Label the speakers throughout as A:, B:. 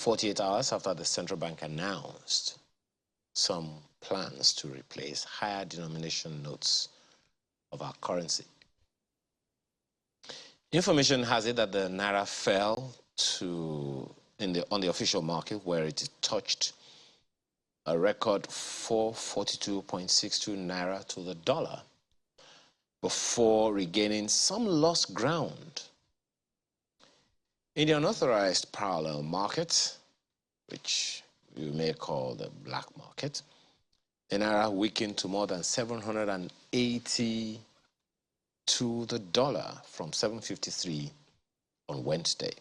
A: 48 hours after the central bank announced some plans to replace higher denomination notes of our currency. Information has it that the Naira fell on the official market, where it touched a record 442.62 Naira to the dollar before regaining some lost ground. In the unauthorized parallel market, which you may call the black market, the Naira weakened to more than 780 to the dollar from 753 on Wednesday.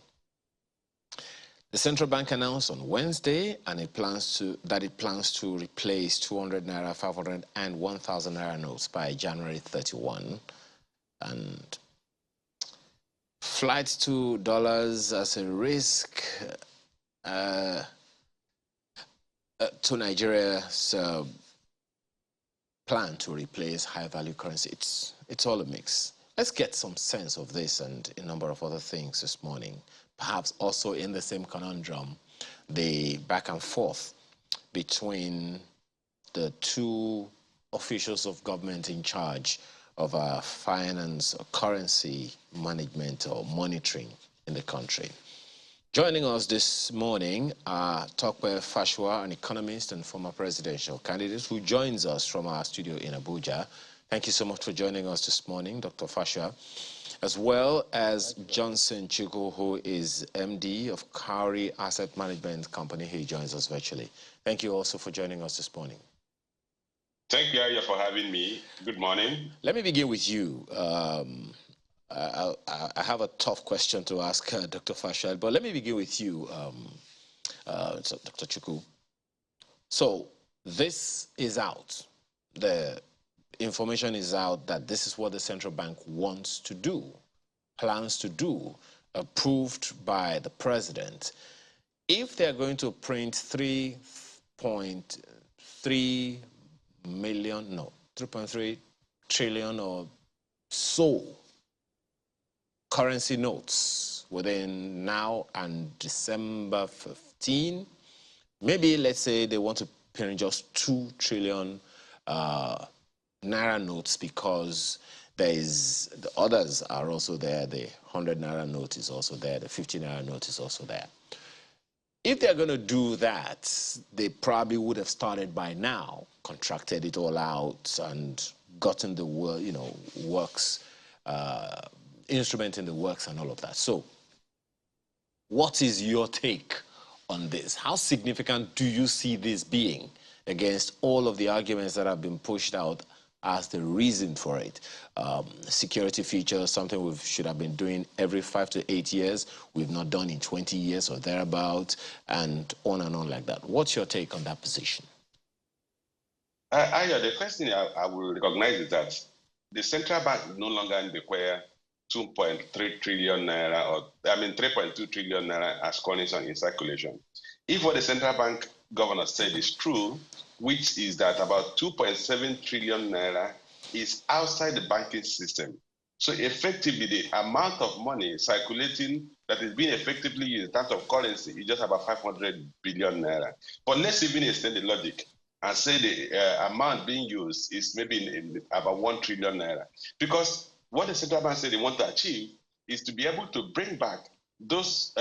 A: The central bank announced on Wednesday that it plans to replace 200 Naira, 500 and 1,000 Naira notes by January 31, and flights to dollars as a risk to Nigeria's plan to replace high-value currency. It's all a mix. Let's get some sense of this and a number of other things this morning. Perhaps also in the same conundrum, the back and forth between the two officials of government in charge of finance or currency management or monitoring in the country. Joining us this morning are Tope Fashua, an economist and former presidential candidate, who joins us from our studio in Abuja. Thank you so much for joining us this morning, Dr. Fashua, as well as Johnson Chukwu, who is MD of Cowrie Asset Management Company. He joins us virtually. Thank you also for joining us this morning.
B: Thank you, Aya, for having me. Good morning.
A: Let me begin with you. I have a tough question to ask Dr. Fashua, but let me begin with you, Dr. Chukwu. So this is out. The information is out that this is what the central bank wants to do, plans to do, approved by the president. If they're going to print 3.3 trillion or so currency notes within now and December 15, maybe let's say they want to print just 2 trillion Naira notes, because the others are also there. The 100 Naira note is also there. The 50 Naira note is also there. If they're going to do that, they probably would have started by now, contracted it all out and gotten the works, instrument in the works and all of that. So what is your take on this? How significant do you see this being against all of the arguments that have been pushed out as the reason for it? Security features, something we should have been doing every 5 to 8 years, we've not done in 20 years or thereabout, and on like that. What's your take on that position?
B: The first thing I will recognize is that the central bank no longer require 2.3 trillion Naira, 3.2 trillion Naira as currency in circulation. If what the central bank governor said is true, which is that about 2.7 trillion Naira is outside the banking system. So effectively, the amount of money circulating that is being effectively used in terms of currency is just about 500 billion Naira. But let's even extend the logic and say the amount being used is maybe in about 1 trillion Naira. Because what the central bank said they want to achieve is to be able to bring back those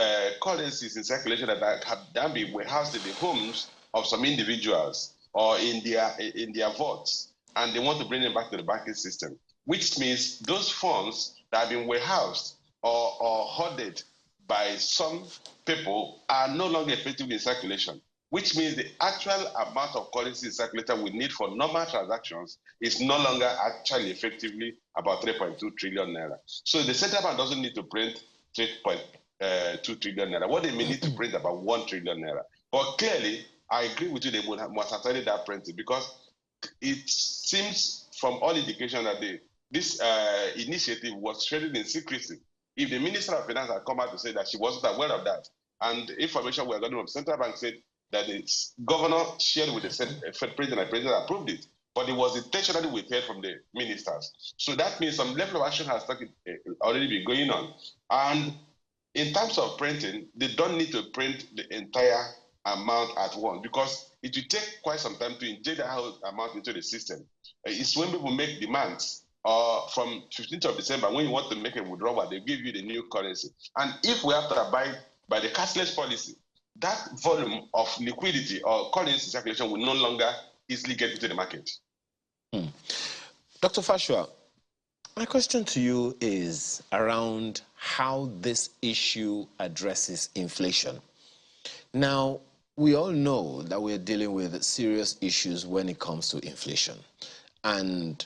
B: currencies in circulation that have then been warehoused in the homes of some individuals or in their vaults, and they want to bring them back to the banking system, which means those funds that have been warehoused or hoarded by some people are no longer effectively in circulation, which means the actual amount of currency circulated we need for normal transactions is no longer actually effectively about 3.2 trillion Naira. So the central bank doesn't need to print 3.2 trillion Naira. What they may need to print about 1 trillion Naira. But clearly, I agree with you, they must have started that printing, because it seems from all indication that this initiative was traded in secrecy. If the Minister of Finance had come out to say that she wasn't aware of that, and the information we are getting from Central Bank said that the governor shared with the president and president approved it, but it was intentionally withheld from the ministers. So that means some level of action has already been going on. And In terms of printing, they don't need to print the entire amount at once because it will take quite some time to inject that whole amount into the system. It's when people make demands from 15th of December, when you want to make a withdrawal, they give you the new currency. And if we have to abide by the cashless policy, that volume of liquidity or currency circulation will no longer easily get into the market.
A: Dr. Fashua, my question to you is around how this issue addresses inflation. Now, we all know that we're dealing with serious issues when it comes to inflation. And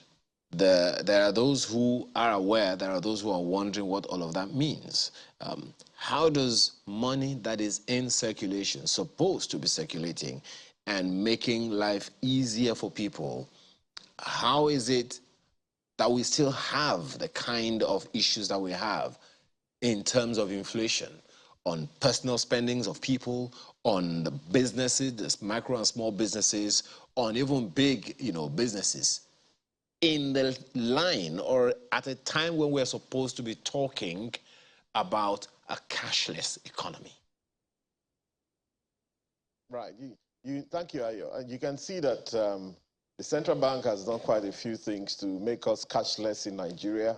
A: there are those who are aware, there are those who are wondering what all of that means. How does money that is in circulation, supposed to be circulating and making life easier for people, how is it that we still have the kind of issues that we have in terms of inflation on personal spendings of people, on the businesses, the micro and small businesses, on even big, businesses, in the line or at a time when we're supposed to be talking about a cashless economy?
C: Right. Thank you, Ayo. And you can see that the central bank has done quite a few things to make us cashless in Nigeria.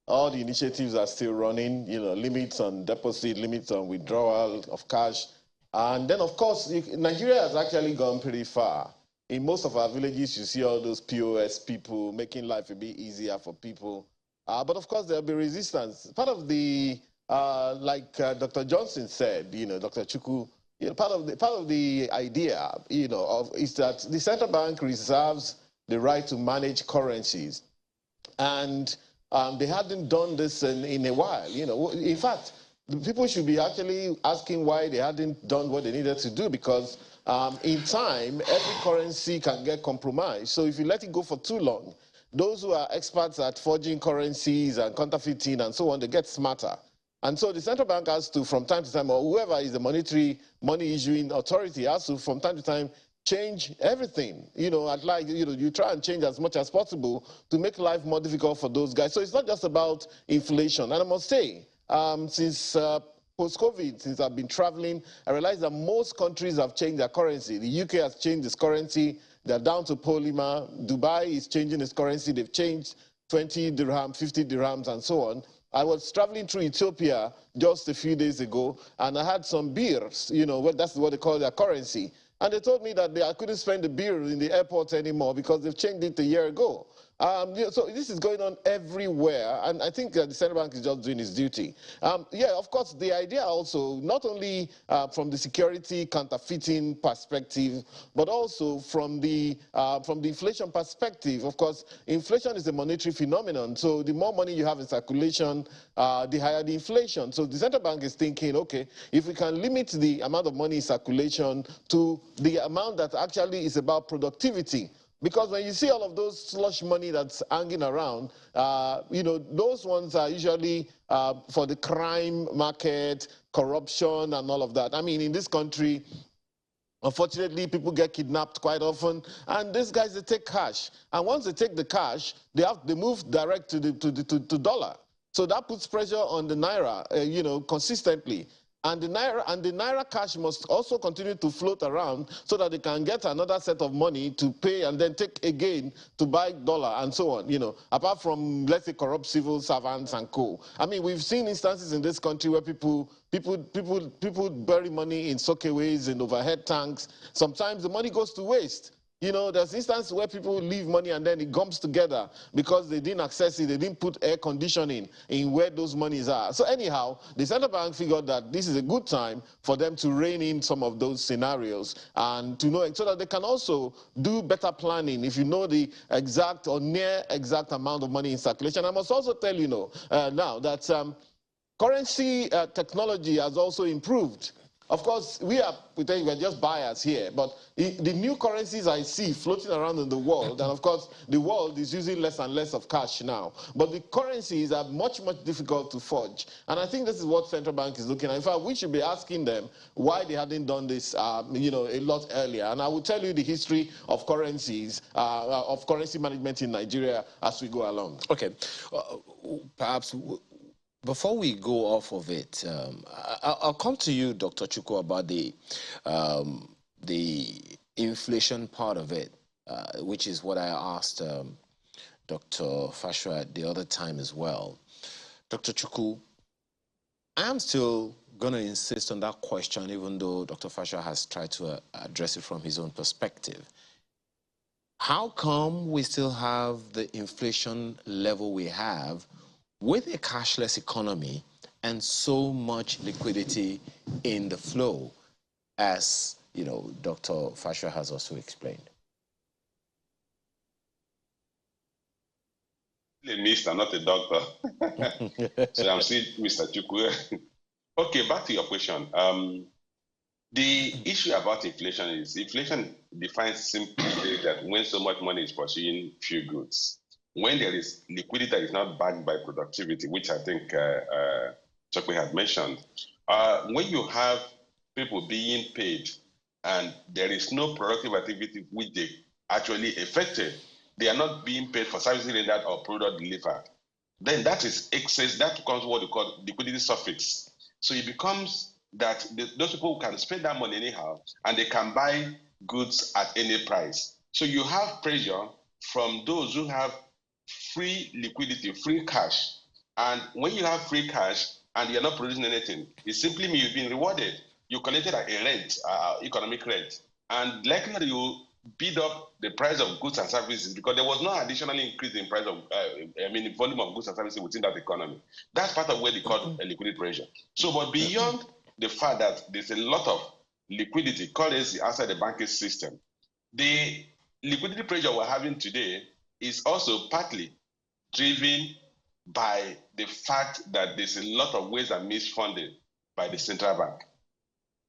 C: All the initiatives are still running, limits on deposit, limits on withdrawal of cash. And then, of course, Nigeria has actually gone pretty far. In most of our villages, you see all those POS people making life a bit easier for people. But of course, there'll be resistance. Part of the, like Dr. Johnson said, Dr. Chukwu, part of the idea, is that the central bank reserves the right to manage currencies. And they hadn't done this in a while. In fact, the people should be actually asking why they hadn't done what they needed to do, because in time, every currency can get compromised. So if you let it go for too long, those who are experts at forging currencies and counterfeiting and so on, they get smarter. And so the central bank has to, from time to time, or whoever is the money issuing authority has to, from time to time, change everything. You try and change as much as possible to make life more difficult for those guys. So it's not just about inflation. And I must say, since post-COVID, since I've been traveling, I realized that most countries have changed their currency. The UK has changed its currency. They're down to polymer. Dubai is changing its currency. They've changed 20 dirham, 50 dirhams, and so on. I was traveling through Ethiopia just a few days ago, and I had some beers, that's what they call their currency. And they told me that I couldn't spend the beer in the airport anymore because they've changed it a year ago. So this is going on everywhere, and I think the central bank is just doing its duty. Yeah, of course, the idea also, not only from the security counterfeiting perspective, but also from the inflation perspective. Of course, inflation is a monetary phenomenon, so the more money you have in circulation, the higher the inflation. So the central bank is thinking, okay, if we can limit the amount of money in circulation to the amount that actually is about productivity. Because when you see all of those slush money that's hanging around, those ones are usually for the crime market, corruption, and all of that. I mean, in this country, unfortunately, people get kidnapped quite often, and these guys, they take cash. And once they take the cash, they move direct to dollar. So that puts pressure on the Naira, consistently. And the Naira cash must also continue to float around so that they can get another set of money to pay and then take again to buy dollar and so on, apart from, let's say, corrupt civil servants and co. I mean, we've seen instances in this country where people bury money in soakaways, in overhead tanks. Sometimes the money goes to waste. There's instances where people leave money and then it gums together because they didn't access it, they didn't put air conditioning in where those monies are. So anyhow, the central bank figured that this is a good time for them to rein in some of those scenarios and to know, so that they can also do better planning if you know the exact or near exact amount of money in circulation. I must also tell you now that currency technology has also improved. Of course, we're just buyers here, but the new currencies I see floating around in the world, and of course, the world is using less and less of cash now, but the currencies are much, much difficult to forge. And I think this is what central bank is looking at. In fact, we should be asking them why they hadn't done this, a lot earlier. And I will tell you the history of currencies, of currency management in Nigeria as we go along.
A: Okay, perhaps Before we go off of it, I'll come to you, Dr. Chukwu, about the inflation part of it, which is what I asked Dr. Fashua the other time as well. Dr. Chukwu, I'm still going to insist on that question, even though Dr. Fashua has tried to address it from his own perspective. How come we still have the inflation level we have with a cashless economy and so much liquidity in the flow, as Dr. Fashua has also explained?
B: I'm not a doctor. So I'm still Mr. Chukwu. Okay, back to your question. The issue about inflation is inflation defines simply that when so much money is pursuing few goods, when there is liquidity that is not backed by productivity, which I think Chukwu had mentioned, when you have people being paid and there is no productive activity which they actually affected, they are not being paid for services rendered or product delivered, then that is excess. That becomes what we call liquidity suffix. So it becomes that those people can spend that money anyhow and they can buy goods at any price. So you have pressure from those who have free liquidity, free cash. And when you have free cash and you're not producing anything, it simply means you've been rewarded. You collected a rent, economic rent, and likely you bid up the price of goods and services because there was no additional increase in price of, volume of goods and services within that economy. That's part of what they call a liquidity pressure. So, but beyond the fact that there's a lot of liquidity, currency outside the banking system, the liquidity pressure we're having today is also partly driven by the fact that there's a lot of ways and means funded by the central bank.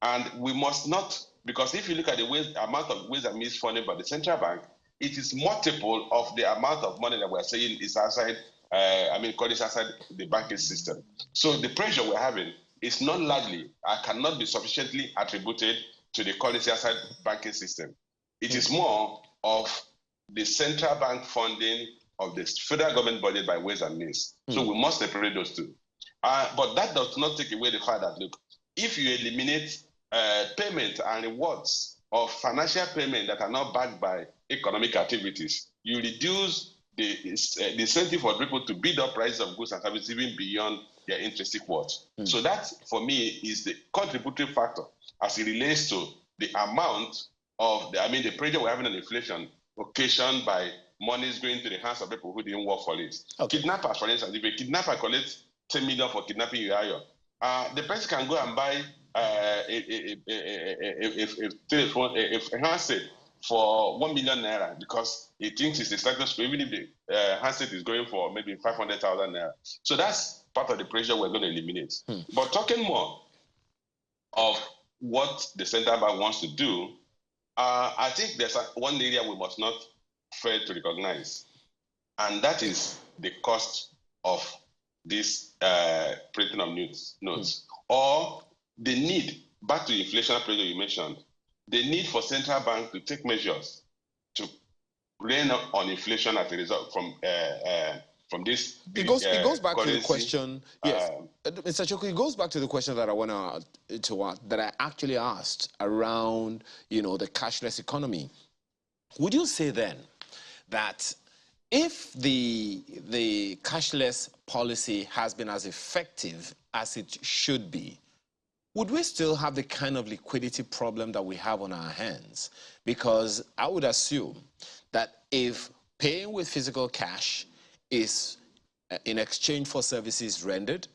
B: And we must not, because if you look at the amount of ways and means funded by the central bank, it is multiple of the amount of money that we're saying is outside, outside the banking system. So the pressure we're having is not largely, cannot be sufficiently attributed to the currency outside banking system. It is more of the central bank funding of the federal government budget by ways and means. So we must separate those two. But that does not take away the fact that, look, if you eliminate payment and rewards of financial payment that are not backed by economic activities, you reduce the incentive for people to bid up prices of goods and services even beyond their intrinsic worth. So that, for me, is the contributory factor as it relates to the amount of the pressure we're having on inflation occasioned by monies going to the hands of people who didn't work for it. Okay. Kidnappers, for instance, if a kidnapper collects 10 million for kidnapping you, the person can go and buy a handset for 1 million naira because he thinks it's a status quo, even if the handset is going for maybe 500,000 naira. So that's part of the pressure we're going to eliminate. But talking more of what the central bank wants to do, I think there's one area we must not fail to recognize, and that is the cost of this printing of notes, or the need, back to the inflation pressure you mentioned, the need for central bank to take measures to rein on inflation as a result from this. It
A: goes back to the question. Yes, Mr. Chukwu, it goes back to the question that I want to that I actually asked around, the cashless economy. Would you say then that if the cashless policy has been as effective as it should be, would we still have the kind of liquidity problem that we have on our hands? Because I would assume that if paying with physical cash is in exchange for services rendered,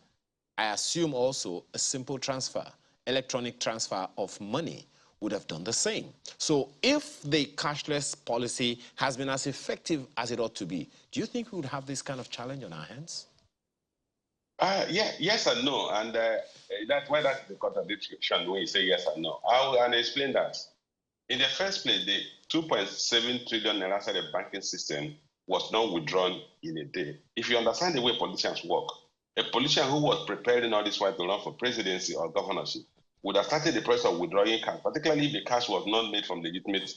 A: I assume also a simple transfer, electronic transfer of money would have done the same. So if the cashless policy has been as effective as it ought to be, do you think we would have this kind of challenge on our hands?
B: Yes and no, and that's why that's the contradiction when you say yes and no. I'll explain that. In the first place, the 2.7 trillion naira outside the banking system was not withdrawn in a day. If you understand the way politicians work, a politician who was preparing all this while to run for presidency or governorship would have started the process of withdrawing cash, particularly if the cash was not made from legitimate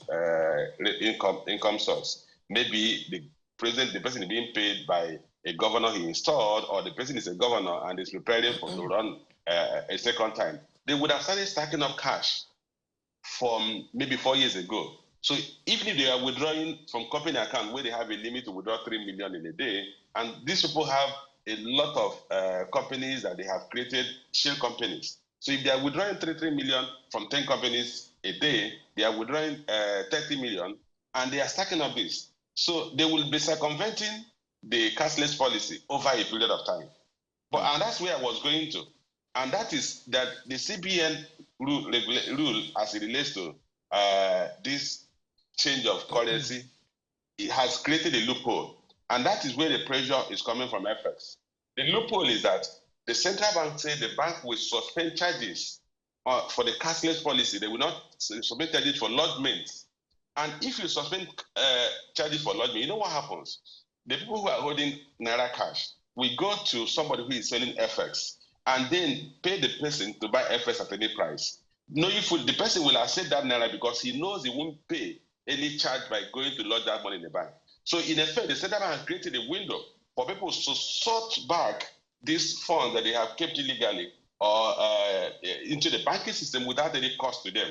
B: income source. Maybe the person being paid by a governor he installed, or the person is a governor and is preparing to run a second time, they would have started stacking up cash from maybe 4 years ago. So even if they are withdrawing from company account where they have a limit to withdraw 3 million in a day, and these people have a lot of companies that they have created, shell companies. So if they are withdrawing 3 million from 10 companies a day, they are withdrawing 30 million, and they are stacking up this. So they will be circumventing the cashless policy over a period of time. But and that's where I was going to. And that is that the CBN rule as it relates to this change of currency, it has created a loophole. And that is where the pressure is coming from FX. The loophole is that the central bank said the bank will suspend charges for the cashless policy. They will not suspend charges for lodgements. And if you suspend charges for lodgement, you know what happens? The people who are holding Naira cash will go to somebody who is selling FX and then pay the person to buy FX at any price. Knowing the person will accept that Naira because he knows he won't pay any charge by going to lodge that money in the bank. So in effect, the central bank has created a window for people to sort back these funds that they have kept illegally or into the banking system without any cost to them.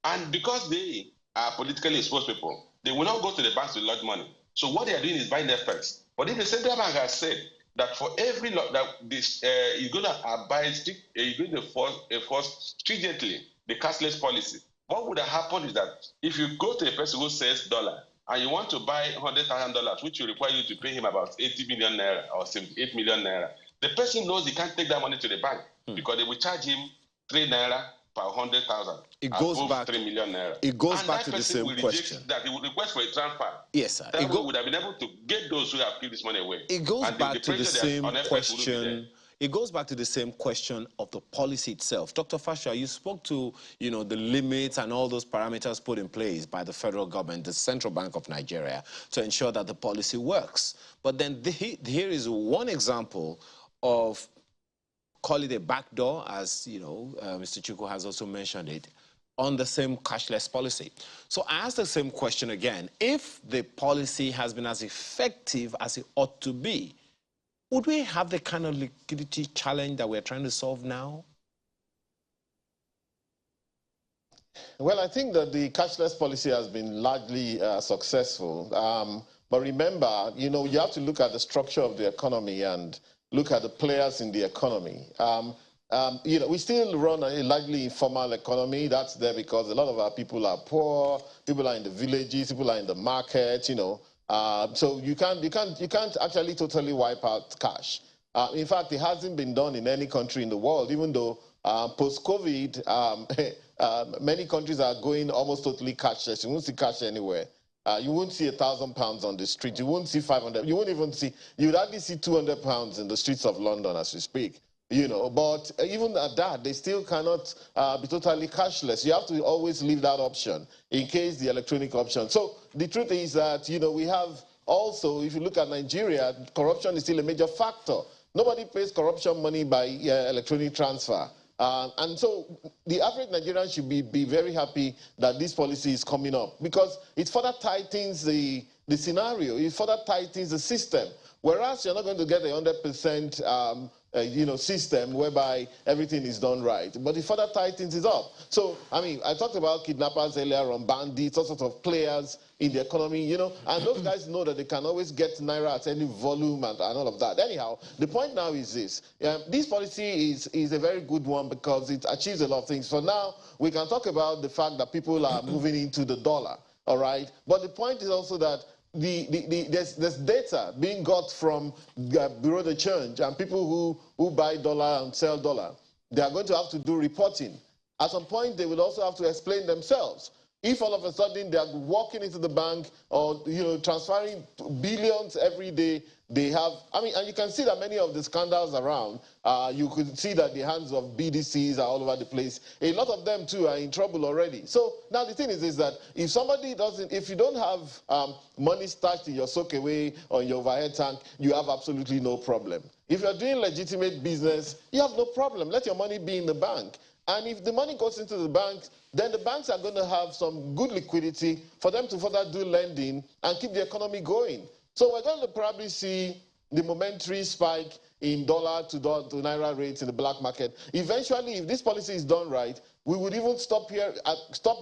B: And because they are politically exposed people, they will not go to the banks to lodge money. So what they are doing is buying FX. But if the central bank has said that for every lot that this you're going to abide, you're going to enforce stringently the cashless policy, what would have happened is that if you go to a person who says dollar and you want to buy $100,000, which will require you to pay him about 80 million naira or 78 million naira, the person knows he can't take that money to the bank because they will charge him 3 naira per 100,000.
A: It goes back
B: 3 million naira.
A: It goes
B: and
A: back to the same question.
B: That he will request for a transfer.
A: Yes, sir.
B: That way would have been able to get those who have given this money away.
A: It goes back to the same question. It goes back to the same question of the policy itself. Dr. Fasha, you spoke to, the limits and all those parameters put in place by the federal government, the Central Bank of Nigeria, to ensure that the policy works. But then here is one example of, call it a backdoor, as Mr. Chukwu has also mentioned it, on the same cashless policy. So I ask the same question again. If the policy has been as effective as it ought to be, would we have the kind of liquidity challenge that we're trying to solve now?
C: Well, I think that the cashless policy has been largely successful. But remember, you have to look at the structure of the economy and look at the players in the economy. We still run a largely informal economy. That's there because a lot of our people are poor, people are in the villages, people are in the market, so you can't actually totally wipe out cash. In fact, it hasn't been done in any country in the world, even though post-COVID, many countries are going almost totally cashless. You won't see cash anywhere. You won't see £1,000 on the street. You won't see 500. You won't even see. You would hardly see £200 in the streets of London as we speak. But even at that, they still cannot be totally cashless. You have to always leave that option in case the electronic option. So the truth is that, we have also, if you look at Nigeria, corruption is still a major factor. Nobody pays corruption money by electronic transfer. And so the average Nigerian should be very happy that this policy is coming up because it further tightens the scenario. It further tightens the system. Whereas you're not going to get a 100% system whereby everything is done right. But it further tightens it up. So, I talked about kidnappers earlier on, bandits, all sorts of players in the economy, and those guys know that they can always get Naira at any volume and all of that. Anyhow, the point now is this. This policy is a very good one because it achieves a lot of things. For now, we can talk about the fact that people are moving into the dollar, all right? But the point is also that there's data being got from Bureau de Change and people who buy dollar and sell dollar. They are going to have to do reporting. At some point, they will also have to explain themselves. If all of a sudden they are walking into the bank or transferring billions every day, they have, and you can see that many of the scandals around, you could see that the hands of BDCs are all over the place. A lot of them too are in trouble already. So now the thing is that if you don't have money stashed in your soakaway or in your overhead tank, you have absolutely no problem. If you're doing legitimate business, you have no problem. Let your money be in the bank. And if the money goes into the banks, then the banks are going to have some good liquidity for them to further do lending and keep the economy going. So we're going to probably see, the momentary spike in dollar to naira rates in the black market. Eventually, if this policy is done right, we would even stop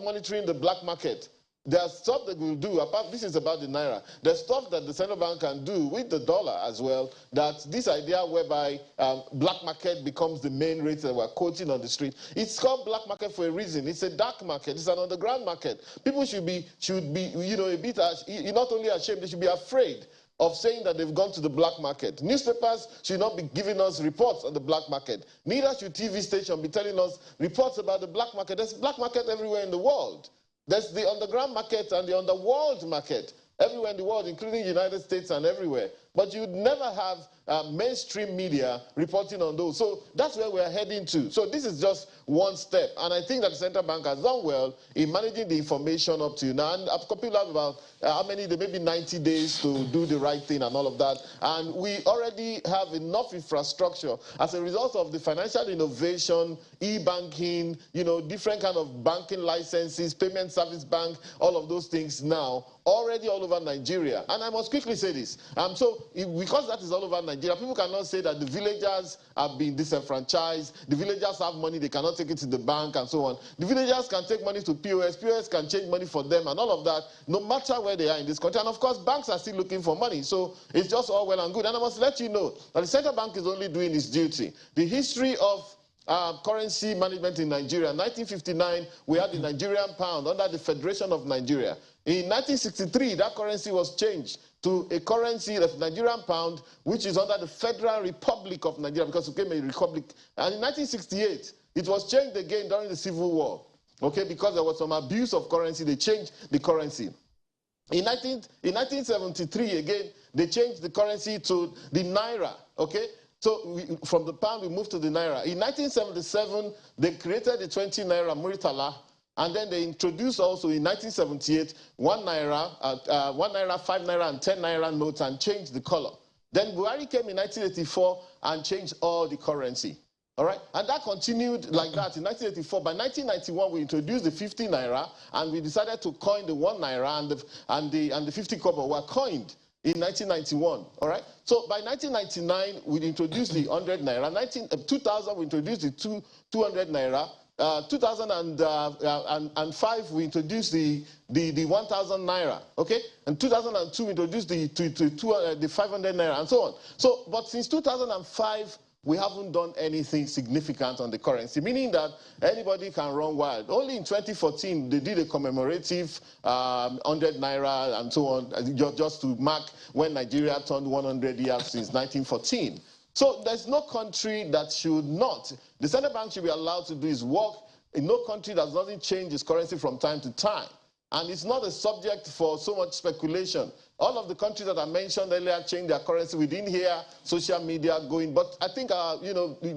C: monitoring the black market. There's stuff that we'll do, this is about the naira, there's stuff that the central bank can do with the dollar as well, that this idea whereby black market becomes the main rate that we're quoting on the street. It's called black market for a reason. It's a dark market. It's an underground market. People should be a bit, not only ashamed, they should be afraid of saying that they've gone to the black market. Newspapers should not be giving us reports on the black market. Neither should TV stations be telling us reports about the black market. There's black market everywhere in the world. There's the underground market and the underworld market everywhere in the world, including the United States and everywhere. But you'd never have mainstream media reporting on those. So that's where we're heading to. So this is just one step. And I think that the central bank has done well in managing the information up to now. And people have about maybe 90 days to do the right thing and all of that. And we already have enough infrastructure as a result of the financial innovation, e-banking, different kind of banking licenses, payment service bank, all of those things now, already all over Nigeria. And I must quickly say this. Because that is all over Nigeria, people cannot say that the villagers have been disenfranchised, the villagers have money, they cannot take it to the bank and so on. The villagers can take money to POS, POS can change money for them and all of that, no matter where they are in this country. And of course, banks are still looking for money, so it's just all well and good. And I must let you know that the central bank is only doing its duty. The history of currency management in Nigeria. In 1959, we had the Nigerian pound under the Federation of Nigeria. In 1963, that currency was changed to a currency, the Nigerian pound, which is under the Federal Republic of Nigeria, because it became a republic. And in 1968, it was changed again during the Civil War, okay, because there was some abuse of currency. They changed the currency. In 1973, again, they changed the currency to the Naira, okay? So from the pound, we moved to the Naira. In 1977, they created the 20 Naira Muritala, and then they introduced also in 1978 1 Naira, 5 Naira, and 10 Naira notes and changed the color. Then Buhari came in 1984 and changed all the currency. All right, and that continued like that in 1984. By 1991, we introduced the 50 Naira, and we decided to coin the 1 Naira, and the 50 kobo were coined in 1991, all right? So by 1999, we introduced the 100 Naira. 2000, we introduced the 200 Naira. 2005, we introduced the 1,000 Naira, okay? And 2002, we introduced the 500 Naira, and so on. So, but since 2005, we haven't done anything significant on the currency, meaning that anybody can run wild. Only in 2014, they did a commemorative 100 Naira and so on, just to mark when Nigeria turned 100 years since 1914. So there's no country that should not. The central bank should be allowed to do its work. In no country that doesn't change its currency from time to time. And it's not a subject for so much speculation. All of the countries that I mentioned earlier changed their currency. We didn't hear social media going. But I think,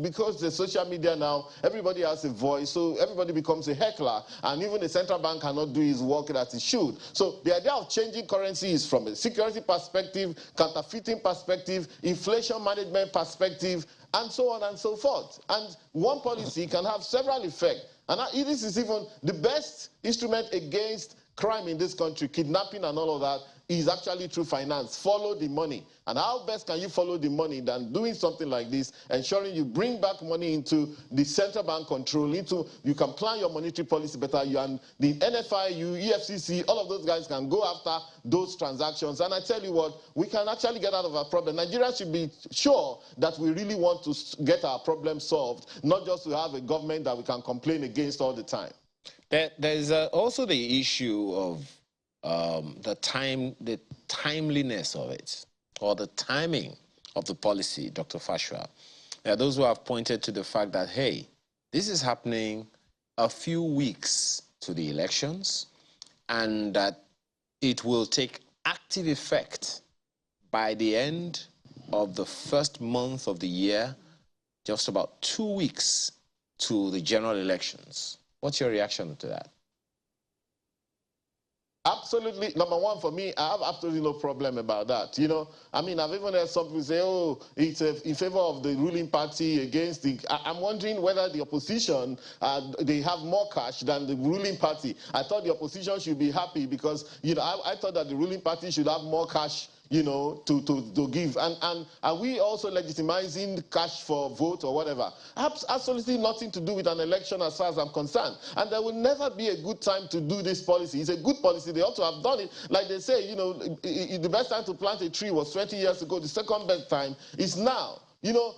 C: because the social media now, everybody has a voice, so everybody becomes a heckler. And even the central bank cannot do its work as it should. So the idea of changing currency is from a security perspective, counterfeiting perspective, inflation management perspective, and so on and so forth. And one policy can have several effects. And this is even the best instrument against crime in this country, kidnapping and all of that, is actually through finance. Follow the money. And how best can you follow the money than doing something like this, ensuring you bring back money into the central bank control, you can plan your monetary policy better, and the NFIU, EFCC, all of those guys can go after those transactions. And I tell you what, we can actually get out of our problem. Nigerians should be sure that we really want to get our problem solved, not just to have a government that we can complain against all the time.
A: There's also the issue of the timeliness of it, or the timing of the policy, Dr. Fashua. There are those who have pointed to the fact that, hey, this is happening a few weeks to the elections, and that it will take active effect by the end of the first month of the year, just about 2 weeks to the general elections. What's your reaction to that?
C: Absolutely. Number one, for me, I have absolutely no problem about that. I've even heard some people say, oh, it's in favor of the ruling party against the... I'm wondering whether the opposition, they have more cash than the ruling party. I thought the opposition should be happy because, I thought that the ruling party should have more cash you know, to give. And are we also legitimizing cash for vote or whatever? Absolutely nothing to do with an election as far as I'm concerned. And there will never be a good time to do this policy. It's a good policy. They ought to have done it. Like they say, you know, the best time to plant a tree was 20 years ago. The second best time is now. You know,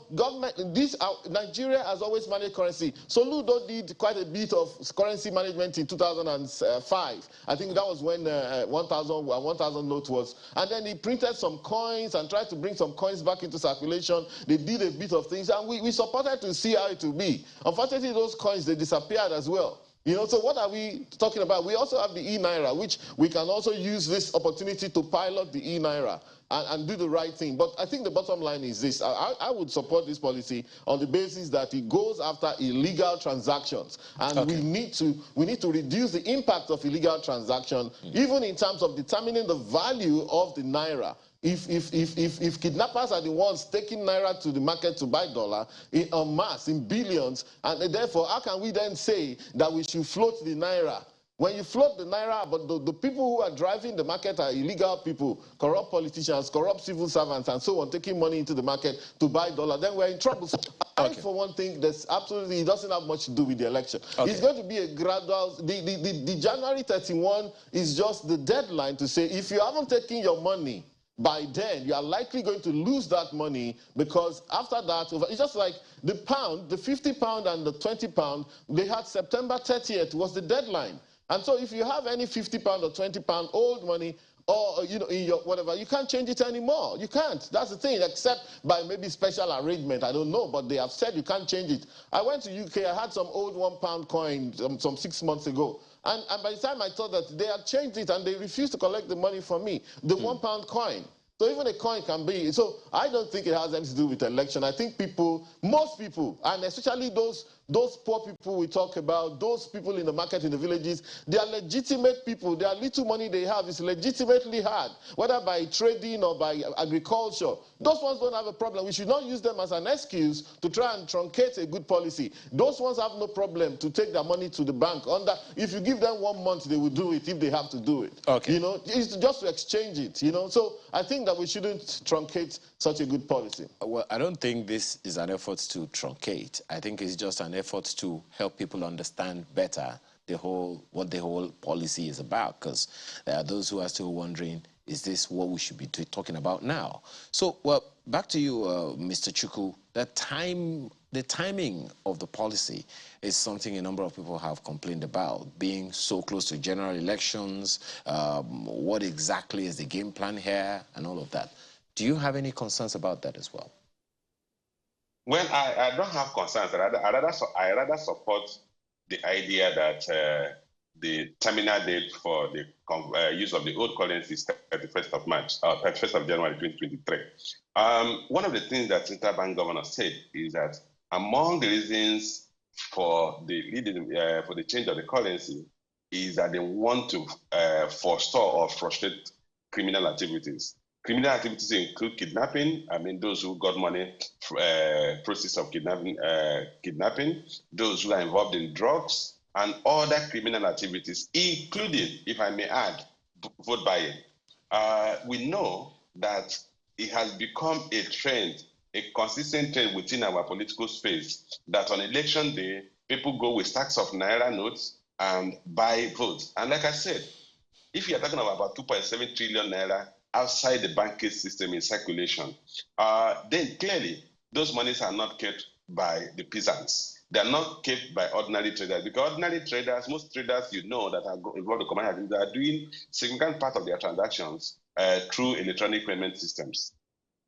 C: Nigeria has always managed currency. Soludo did quite a bit of currency management in 2005. I think that was when 1,000 note was. And then he printed some coins and tried to bring some coins back into circulation. They did a bit of things, and we supported to see how it would be. Unfortunately, those coins, they disappeared as well. You know, so what are we talking about? We also have the e-Naira, which we can also use this opportunity to pilot the e-Naira and do the right thing. But I think the bottom line is this. I would support this policy on the basis that it goes after illegal transactions. And we need to reduce the impact of illegal transaction, even in terms of determining the value of the Naira. If kidnappers are the ones taking Naira to the market to buy dollar en masse, in billions, and therefore, how can we then say that we should float the Naira? When you float the Naira, but the people who are driving the market are illegal people, corrupt politicians, corrupt civil servants, and so on, taking money into the market to buy dollar, then we're in trouble. So I, for one thing, it doesn't have much to do with the election. It's going to be a gradual, the January 31 is just the deadline to say, if you haven't taken your money, by then, you are likely going to lose that money, because after that, it's just like the pound, the 50 pound and the 20 pound, they had September 30th was the deadline. And so if you have any 50 pound or 20 pound old money, or, you know, in your whatever, you can't change it anymore. You can't. That's the thing, except by maybe special arrangement. I don't know, but they have said you can't change it. I went to UK, I had some old £1 coin some 6 months ago. And by the time I thought that they had changed it, and they refused to collect the money from me, the £1 coin. So even a coin can be. So I don't think it has anything to do with election. I think people, most people, and especially those poor people we talk about, those people in the market, in the villages, they are legitimate people. Their little money they have is legitimately hard, whether by trading or by agriculture. Those ones don't have a problem. We should not use them as an excuse to try and truncate a good policy. Those ones have no problem to take their money to the bank. If you give them 1 month, they will do it if they have to do it. You know, it's just to exchange it, you know. So I think that we shouldn't truncate such a good policy.
A: Well, I don't think this is an effort to truncate. I think it's just an effort to help people understand better what the whole policy is about, because there are those who are still wondering, is this what we should be talking about now? So, well, back to you, Mr. Chukwu. The timing of the policy is something a number of people have complained about, being so close to general elections. What exactly is the game plan here and all of that? Do you have any concerns about that as well?
B: Well, I don't have concerns. I rather support the idea that the terminal date for the use of the old currency is 31st of March, 31st of January 2023. One of the things that Central Bank Governor said is that among the reasons for the change of the currency is that they want to forestall or frustrate criminal activities. Criminal activities include kidnapping. I mean, those who got money, process of kidnapping, those who are involved in drugs, and other criminal activities, including, if I may add, vote buying. We know that it has become a trend, a consistent trend within our political space, that on election day, people go with stacks of Naira notes and buy votes. And like I said, if you're talking about 2.7 trillion Naira outside the banking system in circulation, then clearly those monies are not kept by the peasants. They are not kept by ordinary traders, because ordinary traders, most traders you know that are involved in commodity, they are doing significant part of their transactions through electronic payment systems.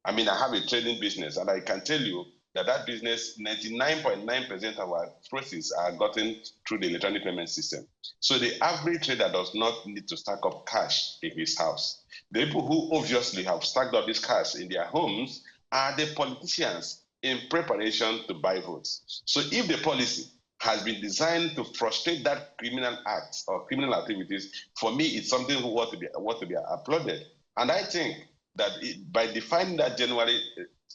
B: I mean, I have a trading business, and I can tell you that business, 99.9% of our proceeds are gotten through the electronic payment system. So the average trader does not need to stack up cash in his house. The people who obviously have stacked up this cash in their homes are the politicians in preparation to buy votes. So if the policy has been designed to frustrate that criminal acts or criminal activities, for me, it's something who ought to be applauded. And I think that by defining that January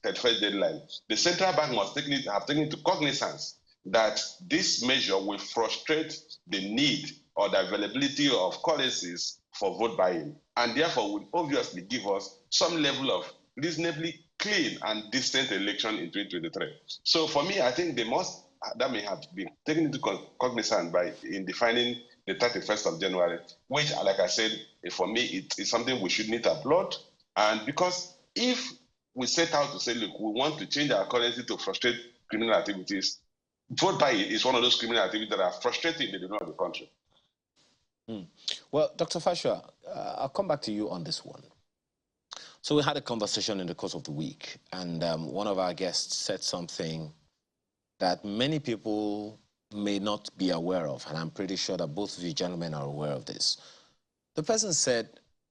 B: 31st deadline, the central bank must have taken into cognizance that this measure will frustrate the need or the availability of currencies for vote buying, and therefore would obviously give us some level of reasonably clean and distant election in 2023. So for me, I think that may have been taken into cognizance in defining the 31st of January, which, like I said, for me, it is something we should need to applaud. And because if we set out to say, look, we want to change our currency to frustrate criminal activities, vote buying is one of those criminal activities that are frustrating the development of the country.
A: Well, Dr. Fashua, I'll come back to you on this one. So we had a conversation in the course of the week, and one of our guests said something that many people may not be aware of, and I'm pretty sure that both of you gentlemen are aware of this. The person said,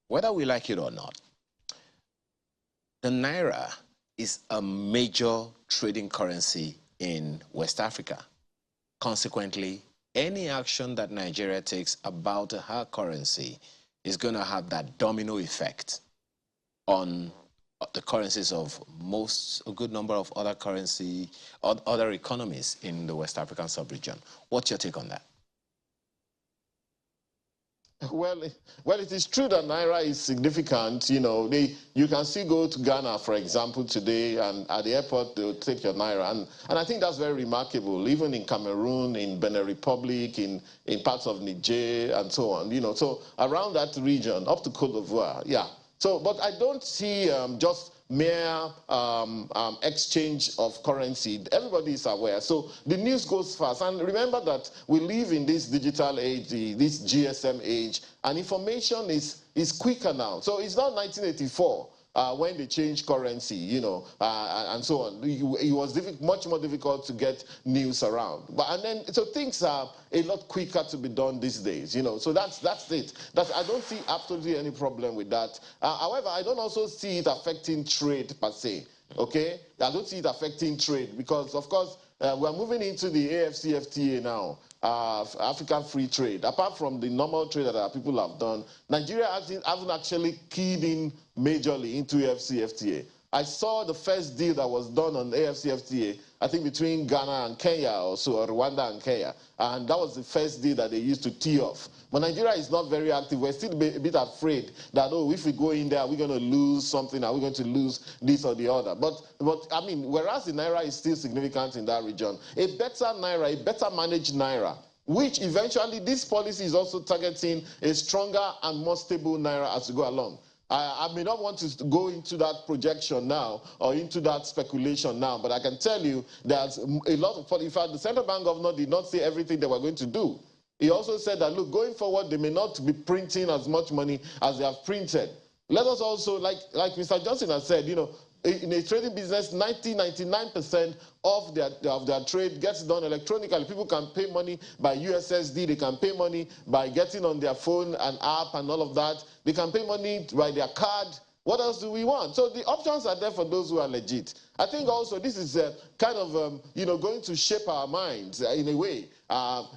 A: whether we like it or not, the Naira is a major trading currency in West Africa. Consequently, any action that Nigeria takes about her currency is going to have that domino effect on the currencies of a good number of other economies in the West African sub-region. What's your take on that?
C: Well, it is true that Naira is significant. You know, you can still go to Ghana, for example, today, and at the airport, they'll take your Naira. And I think that's very remarkable, even in Cameroon, in Benin Republic, in parts of Niger, and so on. You know, so around that region, up to Cote d'Ivoire, yeah. So, but I don't see just mere exchange of currency. Everybody is aware. So the news goes fast. And remember that we live in this digital age, this GSM age, and information is quicker now. So it's not 1984. When they changed currency, you know, and so on. It was much more difficult to get news around. So things are a lot quicker to be done these days, you know. So that's it. I don't see absolutely any problem with that. However, I don't also see it affecting trade per se. Okay, I don't see it affecting trade because, of course, we're moving into the AFCFTA now. African free trade. Apart from the normal trade that our people have done, Nigeria hasn't actually keyed in majorly into AFCFTA. I saw the first deal that was done on AFCFTA, I think between Ghana and Kenya or so, or Rwanda and Kenya, and that was the first deal that they used to tee off. But Nigeria is not very active. We're still a bit afraid that, oh, if we go in there, are we going to lose something? Are we going to lose this or the other? But I mean, whereas the Naira is still significant in that region, a better Naira, a better managed Naira, which eventually this policy is also targeting a stronger and more stable Naira as we go along. I may not want to go into that projection now or into that speculation now, but I can tell you there's a lot of, in fact, the central bank governor did not say everything they were going to do. He also said that, look, going forward, they may not be printing as much money as they have printed. Let us also, like Mr. Johnson has said, you know, in a trading business, 99% of their trade gets done electronically. People can pay money by USSD. They can pay money by getting on their phone and app and all of that. They can pay money by their card. What else do we want? So the options are there for those who are legit. I think also this is kind of, you know, going to shape our minds in a way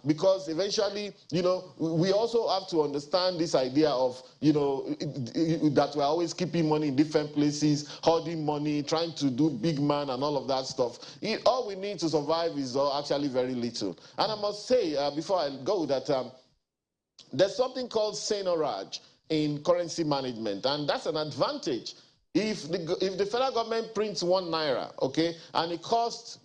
C: because eventually, you know, we also have to understand this idea of, you know, that we're always keeping money in different places, hoarding money, trying to do big man and all of that stuff. All we need to survive is actually very little. And I must say, before I go, that there's something called seigniorage in currency management, and that's an advantage. If the federal government prints 1 Naira, okay, and it costs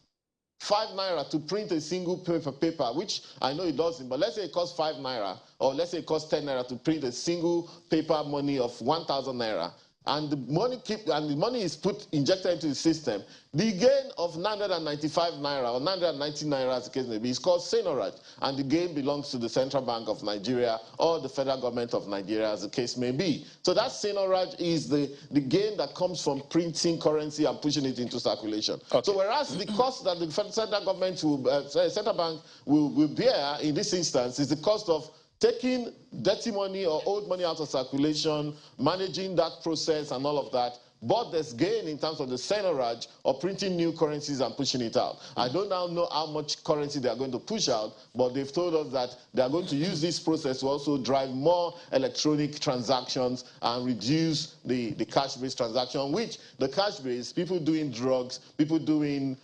C: 5 Naira to print a single paper, which I know it doesn't, but let's say it costs 5 Naira, or let's say it costs 10 Naira to print a single paper money of 1,000 Naira, and the money is injected into the system, the gain of 995 Naira or 990 Naira, as the case may be, is called seigniorage, and the gain belongs to the Central Bank of Nigeria or the federal government of Nigeria, as the case may be. So that seigniorage is the gain that comes from printing currency and pushing it into circulation. Okay. So whereas the cost that the central government central bank will bear in this instance is the cost of taking dirty money or old money out of circulation, managing that process and all of that. but there's gain in terms of the seigniorage of printing new currencies and pushing it out. I don't now know how much currency they are going to push out, but they've told us that they are going to use this process to also drive more electronic transactions and reduce the cash-based transaction, which the cash-based, people doing drugs, people doing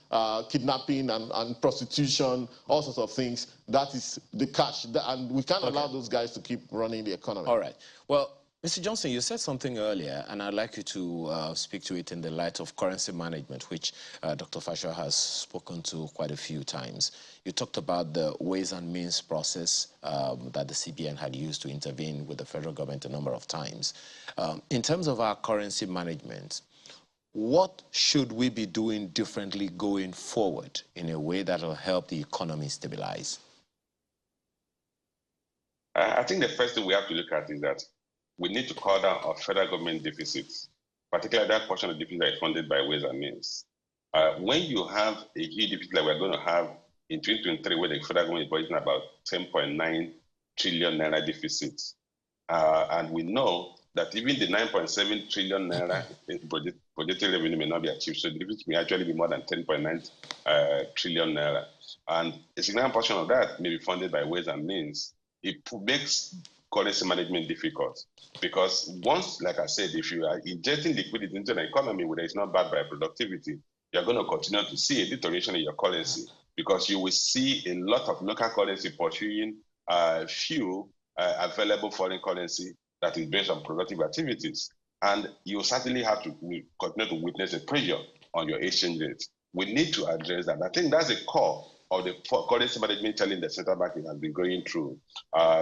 C: kidnapping and prostitution, all sorts of things, that is the cash. And we can't allow those guys to keep running the economy.
A: All right. Well, Mr. Johnson, you said something earlier, and I'd like you to speak to it in the light of currency management, which Dr. Fasher has spoken to quite a few times. You talked about the ways and means process that the CBN had used to intervene with the federal government a number of times. In terms of our currency management, what should we be doing differently going forward in a way that will help the economy stabilize?
B: I think the first thing we have to look at is that we need to cut down our federal government deficits, particularly that portion of the deficit that is funded by ways and means. When you have a huge deficit like we're going to have in 2023, where the federal government is budgeting about 10.9 trillion naira deficits, and we know that even the 9.7 trillion naira budgetary revenue may not be achieved, so the deficit may actually be more than 10.9 trillion naira. And a significant portion of that may be funded by ways and means. It makes currency management difficult because once, like I said, if you are injecting liquidity into the economy where it's not backed by productivity, you're going to continue to see a deterioration in your currency because you will see a lot of local currency pursuing few available foreign currency that is based on productive activities. And you certainly have to continue to witness a pressure on your exchange rate. We need to address that. I think that's the core of the currency management challenge the central bank has been going through,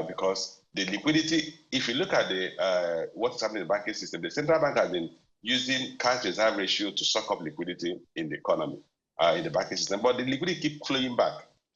B: because the liquidity, if you look at the what's happening in the banking system, the central bank has been using cash reserve ratio to suck up liquidity in the economy, in the banking system, but the liquidity keep flowing back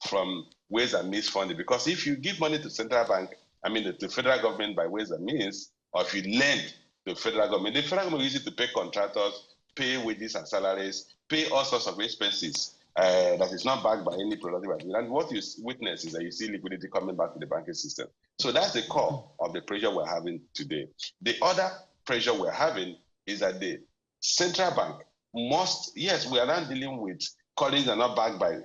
B: from ways and means funding, because if you give money to central bank, I mean the federal government by ways and means, or if you lend to the federal government will use it to pay contractors, pay wages and salaries, pay all sorts of expenses. That is not backed by any productive activity. And what you witness is that you see liquidity coming back to the banking system. So that's the core of the pressure we're having today. The other pressure we're having is that the central bank must, yes, we are not dealing with currencies that are not backed by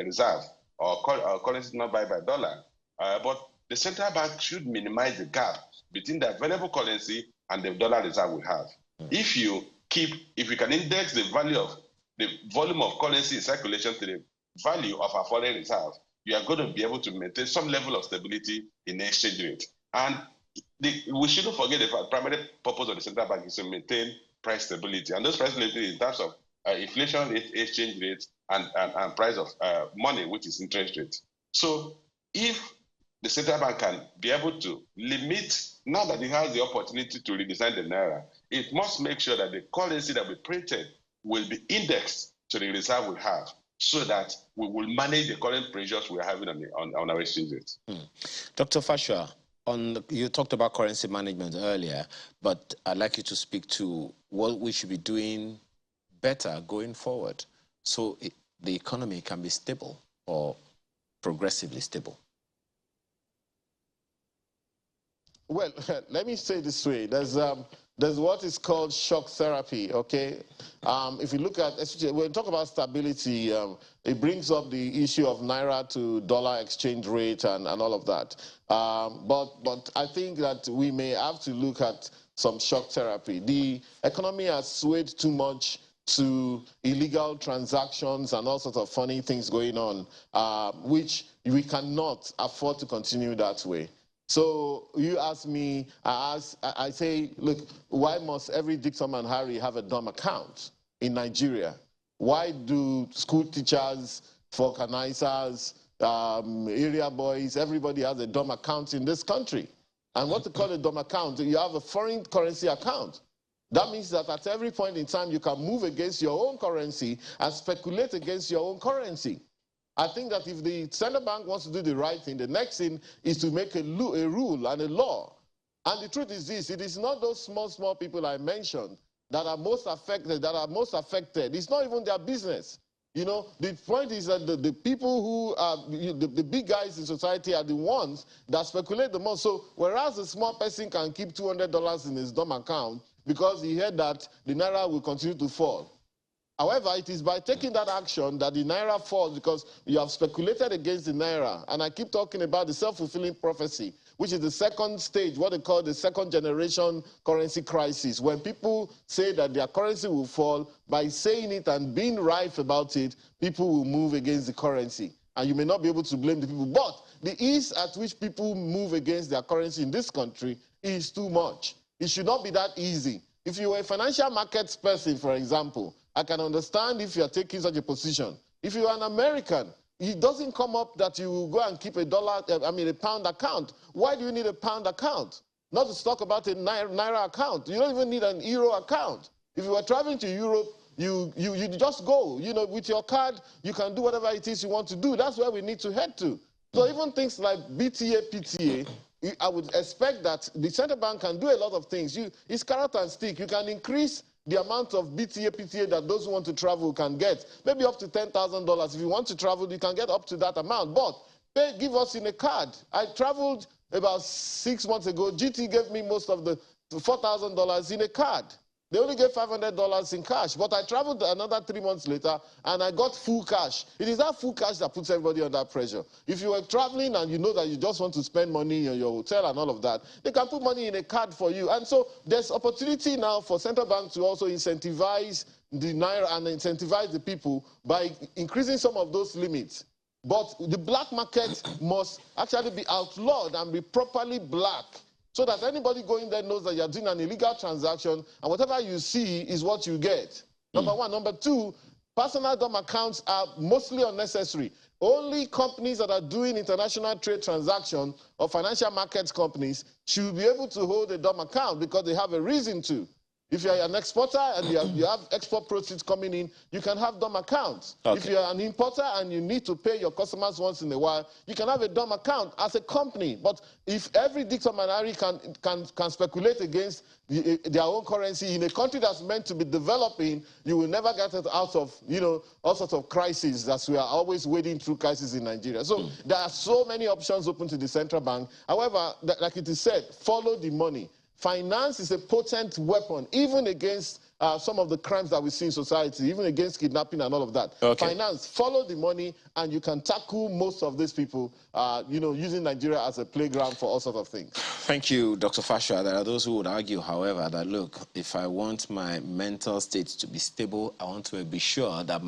B: reserve or currencies not backed by dollar, but the central bank should minimize the gap between the available currency and the dollar reserve we have. If you can index the value of the volume of currency in circulation to the value of our foreign reserve, you are going to be able to maintain some level of stability in the exchange rate. And we shouldn't forget the primary purpose of the central bank is to maintain price stability. And those price stability in terms of inflation rate, exchange rate, and price of money, which is interest rate. So if the central bank can be able to limit, now that it has the opportunity to redesign the Naira, it must make sure that the currency that we printed will be indexed to the reserve we have so that we will manage the current pressures we're having on our exchange rate.
A: Dr. Fasher, you talked about currency management earlier, but I'd like you to speak to what we should be doing better going forward so the economy can be stable or progressively stable.
C: Well, let me say this way. There's what is called shock therapy, okay? If you look at, when we talk about stability, it brings up the issue of Naira to dollar exchange rate and all of that. But I think that we may have to look at some shock therapy. The economy has swayed too much to illegal transactions and all sorts of funny things going on, which we cannot afford to continue that way. So you ask me, I say, look, why must every Dick, Tom, and Harry have a dumb account in Nigeria? Why do school teachers, vulcanizers, area boys, everybody has a dumb account in this country? And what to call a dumb account? You have a foreign currency account. That means that at every point in time, you can move against your own currency and speculate against your own currency. I think that if the central bank wants to do the right thing, the next thing is to make a rule and a law. And the truth is this, it is not those small people I mentioned that are most affected. It's not even their business. You know, the point is that the people who are, the big guys in society are the ones that speculate the most. So whereas a small person can keep $200 in his dumb account, because he heard that the Naira will continue to fall. However, it is by taking that action that the Naira falls, because you have speculated against the Naira. And I keep talking about the self-fulfilling prophecy, which is the second stage, what they call the second generation currency crisis. When people say that their currency will fall, by saying it and being rife about it, people will move against the currency. And you may not be able to blame the people. But the ease at which people move against their currency in this country is too much. It should not be that easy. If you were a financial markets person, for example, I can understand if you are taking such a position. If you are an American, it doesn't come up that you will go and keep a pound account. Why do you need a pound account? Not to talk about a Naira account. You don't even need an euro account. If you are traveling to Europe, you just go. You know, with your card, you can do whatever it is you want to do. That's where we need to head to. So even things like BTA, PTA, I would expect that the central bank can do a lot of things. It's carrot and stick. You can increase the amount of BTA, PTA that those who want to travel can get. Maybe up to $10,000. If you want to travel, you can get up to that amount. But give us in a card. I traveled about 6 months ago. GT gave me most of the $4,000 in a card. They only gave $500 in cash. But I traveled another 3 months later, and I got full cash. It is that full cash that puts everybody under pressure. If you were traveling and you know that you just want to spend money on your hotel and all of that, they can put money in a card for you. And so there's opportunity now for central banks to also incentivize the Naira and incentivize the people by increasing some of those limits. But the black market must actually be outlawed and be properly black, so that anybody going there knows that you're doing an illegal transaction, and whatever you see is what you get. Number one. Number two, personal DOM accounts are mostly unnecessary. Only companies that are doing international trade transactions or financial markets companies should be able to hold a DOM account because they have a reason to. If you're an exporter and you have export proceeds coming in, you can have DOM accounts. Okay. If you're an importer and you need to pay your customers once in a while, you can have a DOM account as a company. But if every dictionary can speculate against their own currency in a country that's meant to be developing, you will never get it out of, all sorts of crises that we are always wading through crises in Nigeria. So there are so many options open to the central bank. However, like it is said, follow the money. Finance is a potent weapon, even against some of the crimes that we see in society, even against kidnapping and all of that. Okay. Finance, follow the money, and you can tackle most of these people, using Nigeria as a playground for all sorts of things.
A: Thank you, Dr. Fashua. There are those who would argue, however, that, look, if I want my mental state to be stable, I want to be sure that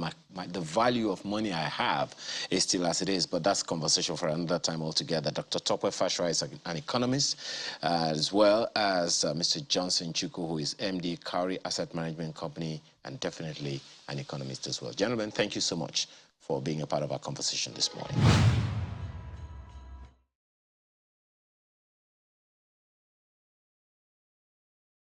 A: the value of money I have is still as it is. But that's a conversation for another time altogether. Dr. Tokwe Fashua is an economist, as well as Mr. Johnson Chukwu, who is MD, Cowrie Asset Management Company, and definitely an economist as well. Gentlemen, thank you so much for being a part of our conversation this morning.